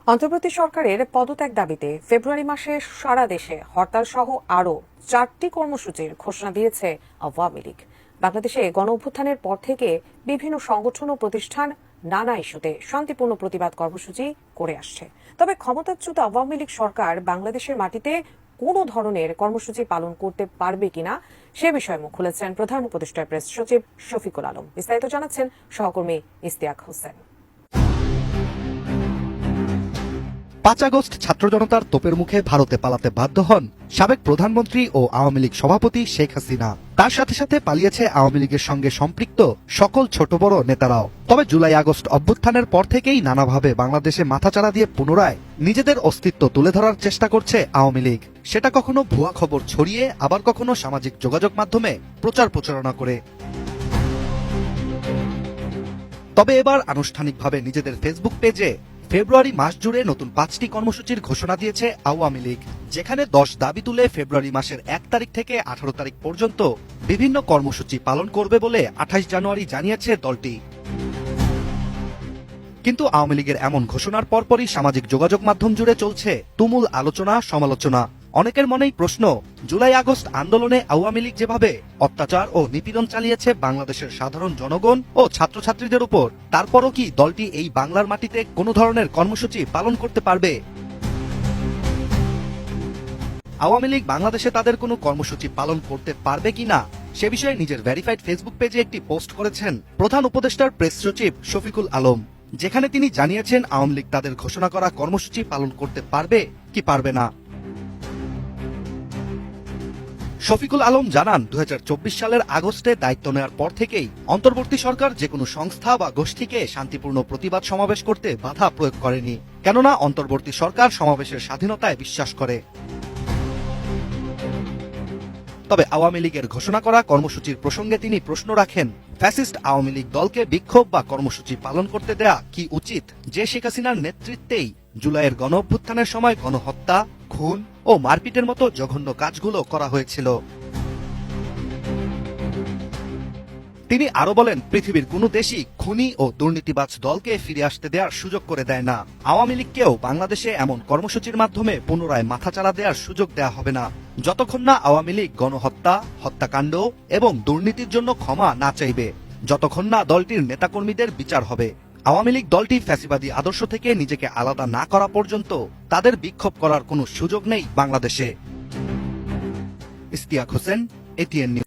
অন্তর্বর্তী সরকারের পদত্যাগ দাবিতে ফেব্রুয়ারি মাসে সারা দেশে হরতাল সহ আরও 4টি কর্মসূচির ঘোষণা দিয়েছে আওয়ামী লীগ। বাংলাদেশে গণঅভ্যুত্থানের পর থেকে বিভিন্ন সংগঠন ও প্রতিষ্ঠান নানা ইস্যুতে শান্তিপূর্ণ প্রতিবাদ কর্মসূচি করে আসছে। তবে ক্ষমতাচ্যুত আওয়ামী লীগ সরকার বাংলাদেশের মাটিতে কোনো ধরনের কর্মসূচি পালন করতে পারবে কিনা সে বিষয়ে মুখ খুলেছেন প্রধান উপদেষ্টা প্রেস সচিব শফিকুল আলম। বিস্তারিত জানাচ্ছেন সহকর্মী ইশতিয়াক হোসেন। 5 আগস্ট ছাত্র জনতার তোপের মুখে ভারতে পালাতে বাধ্য হন সাবেক প্রধানমন্ত্রী ও আওয়ামী লীগ সভাপতি শেখ হাসিনা। তার সাথে সাথে পালিয়েছে আওয়ামী লীগের সঙ্গে সম্পৃক্ত সকল ছোট বড় নেতারাও। তবে জুলাই আগস্ট অভ্যুত্থানের পর থেকেই নানাভাবে বাংলাদেশে মাথাচাড়া দিয়ে পুনরায় নিজেদের অস্তিত্ব তুলে ধরার চেষ্টা করছে আওয়ামী লীগ। সেটা কখনো ভুয়া খবর ছড়িয়ে, আবার কখনো সামাজিক যোগাযোগ মাধ্যমে প্রচার প্রচারণা করে। তবে এবার আনুষ্ঠানিকভাবে নিজেদের ফেসবুক পেজে ফেব্রুয়ারি মাস জুড়ে নতুন 5টি কর্মসূচির ঘোষণা দিয়েছে আওয়ামী লীগ, যেখানে 10 দাবি তুলে ফেব্রুয়ারি মাসের 1 তারিখ থেকে 18 তারিখ পর্যন্ত বিভিন্ন কর্মসূচি পালন করবে বলে 28 জানুয়ারি জানিয়েছে দলটি। কিন্তু আওয়ামী লীগের এমন ঘোষণার পরপরই সামাজিক যোগাযোগ মাধ্যম জুড়ে চলছে তুমুল আলোচনা সমালোচনা। অনেকের মনেই প্রশ্ন, জুলাই আগস্ট আন্দোলনে আওয়ামী লীগ যেভাবে অত্যাচার ও নিপীড়ন চালিয়েছে বাংলাদেশের সাধারণ জনগণ ও ছাত্রছাত্রীদের উপর, তারপরও কি দলটি এই বাংলার মাটিতে কোনো ধরনের কর্মসূচি পালন করতে পারবে? আওয়ামী লীগ বাংলাদেশে তাদের কোনো কর্মসূচি পালন করতে পারবে কিনা সে বিষয়ে নিজের ভেরিফাইড ফেসবুক পেজে একটি পোস্ট করেছেন প্রধান উপদেষ্টার প্রেস সচিব শফিকুল আলম, যেখানে তিনি জানিয়েছেন আওয়ামী লীগ তাদের ঘোষণা করা কর্মসূচি পালন করতে পারবে কি পারবে না। শফিকুল আলম জানান, 2024 সালের আগস্টে দায়িত্ব নেওয়ার পর থেকেই অন্তর্বর্তী সরকার যে কোনো সংস্থা বা গোষ্ঠীকে শান্তিপূর্ণ প্রতিবাদ সমাবেশ করতে বাধা প্রয়োগ করেনি, কেননা অন্তর্বর্তী সরকার সমাবেশের স্বাধীনতায় বিশ্বাস করে। তবে আওয়ামী লীগের ঘোষণা করা কর্মসূচির প্রসঙ্গে তিনি প্রশ্ন রাখেন, ফ্যাসিস্ট আওয়ামী লীগ দলকে বিক্ষোভ বা কর্মসূচি পালন করতে দেয়া কি উচিত, যে শেখ হাসিনার নেতৃত্বেই জুলাইয়ের গণঅভ্যুত্থানের সময় গণহত্যা, খুন ও মারপিটের মতো জঘন্য কাজগুলো করা হয়েছিল। তিনি আরো বলেন, পৃথিবীর কোনো দেশই খুনি ও দুর্নীতিবাজ দলকে ফিরে আসতে দেওয়ার সুযোগ করে দেয় না। আওয়ামী লীগকেও বাংলাদেশে এমন কর্মসূচির মাধ্যমে পুনরায় মাথাচাড়া দেওয়ার সুযোগ দেওয়া হবে না, যতক্ষণ না আওয়ামী লীগ গণহত্যা, হত্যাকাণ্ড এবং দুর্নীতির জন্য ক্ষমা না চাইবে, যতক্ষণ না দলটির নেতাকর্মীদের বিচার হবে। আওয়ামী লীগ দলটি ফ্যাসিবাদী আদর্শ থেকে নিজেকে আলাদা না করা পর্যন্ত তাদের বিক্ষোভ করার কোনো সুযোগ নেই বাংলাদেশে। Ishtiaq Hossain, ATN news.